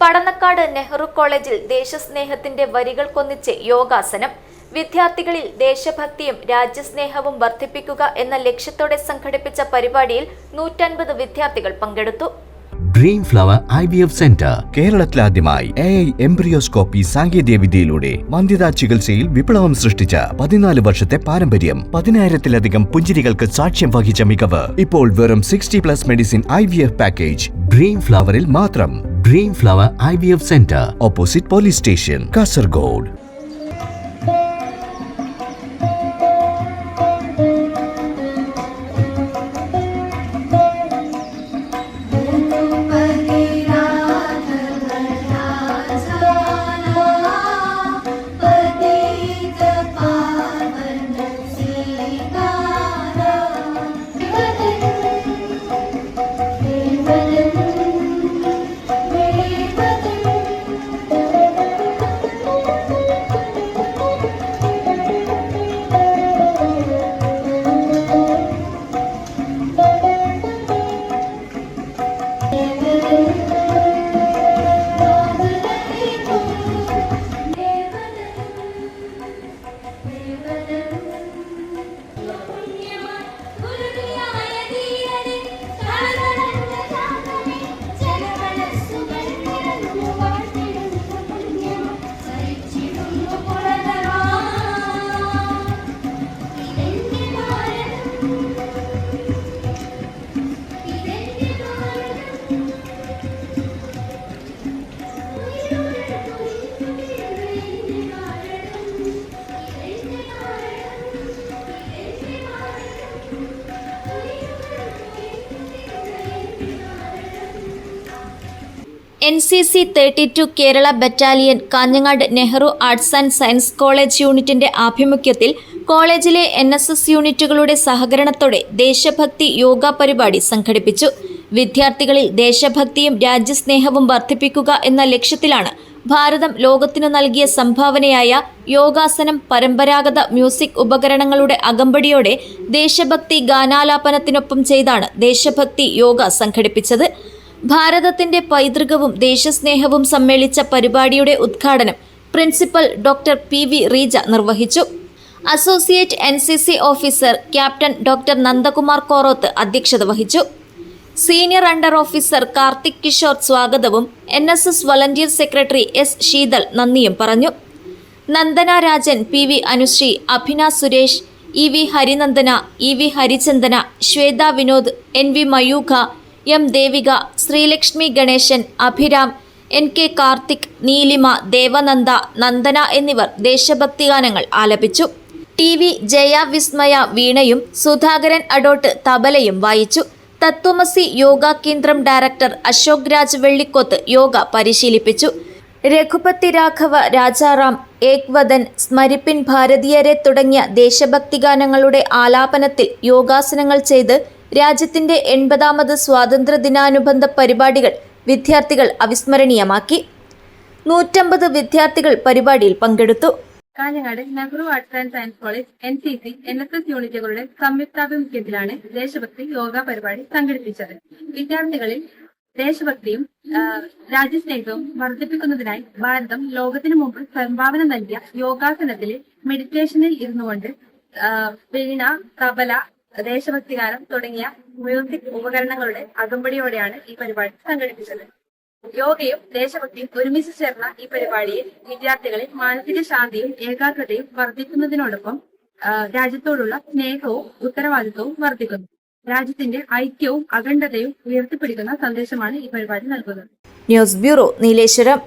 പടന്നക്കാട് നെഹ്റു കോളേജിൽ ദേശസ്നേഹത്തിന്റെ വരികൾക്കൊന്നിച്ച് യോഗാസനം. വിദ്യാർത്ഥികളിൽ ദേശഭക്തിയും രാജ്യസ്നേഹവും വർദ്ധിപ്പിക്കുക എന്ന ലക്ഷ്യത്തോടെ സംഘടിപ്പിച്ച പരിപാടിയിൽ 150 വിദ്യാർത്ഥികൾ പങ്കെടുത്തു. ഡ്രീം ഫ്ലവർ IVF സെന്റർ കേരളത്തിലാദ്യമായി AI എംബ്രിയോസ്കോപ്പി സാങ്കേതികവിദ്യയിലൂടെ വന്ധ്യതാ ചികിത്സയിൽ വിപ്ലവം സൃഷ്ടിച്ച 14 വർഷത്തെ പാരമ്പര്യം, 10,000-ലധികം പുഞ്ചിരികൾക്ക് സാക്ഷ്യം വഹിച്ച മികവ്. ഇപ്പോൾ വെറും 60+ മെഡിസിൻ IVF പാക്കേജ് ഡ്രീം ഫ്ലവറിൽ മാത്രം. Dream flower IVF centre, opposite police station, Kasaragod. NCC 32 Kerala battalion Kanhangad Nehru arts and science college യൂണിറ്റിന്റെ ആഭിമുഖ്യത്തിൽ കോളേജിലെ NSS യൂണിറ്റുകളുടെ സഹകരണത്തോടെ ദേശഭക്തി യോഗ പരിപാടി സംഘടിപ്പിച്ചു. വിദ്യാർത്ഥികളിൽ ദേശഭക്തിയും രാജ്യസ്നേഹവും വർദ്ധിപ്പിക്കുക എന്ന ലക്ഷ്യത്തിലാണ് ഭാരതം ലോകത്തിനു നൽകിയ സംഭാവനയായ യോഗാസനം പരമ്പരാഗത മ്യൂസിക് ഉപകരണങ്ങളുടെ അകമ്പടിയോടെ ദേശഭക്തി ഗാനാലാപനത്തിനൊപ്പം ചെയ്താണ് ദേശഭക്തി യോഗ സംഘടിപ്പിച്ചത്. ഭാരതത്തിന്റെ പൈതൃകവും ദേശസ്നേഹവും സമ്മേളിച്ച പരിപാടിയുടെ ഉദ്ഘാടനം പ്രിൻസിപ്പൽ ഡോക്ടർ PV റീജ നിർവഹിച്ചു. Associate NCC officer captain doctor Nandakumar Koroth അധ്യക്ഷത വഹിച്ചു. Senior under officer Karthik Kishore സ്വാഗതവും NSS volunteer secretary S Sheetal നന്ദിയും പറഞ്ഞു. നന്ദന രാജൻ, PV അനുശ്രീ, അഭിന Suresh, EV Harinandana, EV Harichandana, Shweta Vinod, NV Mayukha, M Devika, Sreelakshmi Ganesan, Abhiram, NK Karthik, നീലിമ, ദേവനന്ദ, നന്ദന എന്നിവർ ദേശഭക്തി ഗാനങ്ങൾ ആലപിച്ചു. TV ജയ വിസ്മയ വീണയും സുധാകരൻ അഡോട്ട് തബലയും വായിച്ചു. തത്വമസി യോഗ കേന്ദ്രം ഡയറക്ടർ അശോക് രാജ് വെള്ളിക്കോത്ത് യോഗ പരിശീലിപ്പിച്ചു. രഘുപതി രാഘവ രാജാറാം, ഏക്വദൻ, സ്മരിപ്പിൻ ഭാരതീയരെ തുടങ്ങിയ ദേശഭക്തി ഗാനങ്ങളുടെ ആലാപനത്തിൽ യോഗാസനങ്ങൾ ചെയ്ത് രാജ്യത്തിന്റെ 80ാമത് സ്വാതന്ത്ര്യദിനാനുബന്ധ പരിപാടികൾ വിദ്യാർത്ഥികൾ അവിസ്മരണീയമാക്കി. 150 വിദ്യാർത്ഥികൾ പരിപാടിയിൽ പങ്കെടുത്തു. Kanhangad Nehru arts and science college NCC NSS യൂണിറ്റുകളുടെ സംയുക്താഭിമുഖ്യത്തിലാണ് ദേശഭക്തി യോഗ പരിപാടി സംഘടിപ്പിച്ചത്. വിദ്യാർത്ഥികളിൽ ദേശഭക്തിയും രാജ്യസ്നേഹവും വർദ്ധിപ്പിക്കുന്നതിനായി ഭാരതം ലോകത്തിനു മുമ്പ് സംഭാവന നൽകിയ യോഗാസനത്തിലെ മെഡിറ്റേഷനിൽ ഇരുന്നുകൊണ്ട് വീണ, തബല, ദേശഭക്തി ഗാനം തുടങ്ങിയ മ്യൂസിക് ഉപകരണങ്ങളുടെ അകമ്പടിയോടെയാണ് ഈ പരിപാടി സംഘടിപ്പിച്ചത്. യോഗയും ദേശഭക്തിയും ഒരുമിച്ച് ചേർന്ന ഈ പരിപാടിയിൽ വിദ്യാർത്ഥികളിൽ മാനസിക ശാന്തിയും ഏകാഗ്രതയും വർദ്ധിക്കുന്നതിനോടൊപ്പം രാജ്യത്തോടുള്ള സ്നേഹവും ഉത്തരവാദിത്വവും വർദ്ധിക്കുന്നു. രാജ്യത്തിന്റെ ഐക്യവും അഖണ്ഡതയും ഉയർത്തിപ്പിടിക്കുന്ന സന്ദേശമാണ് ഈ പരിപാടി നൽകുന്നത്. News bureau, Nileshwaram.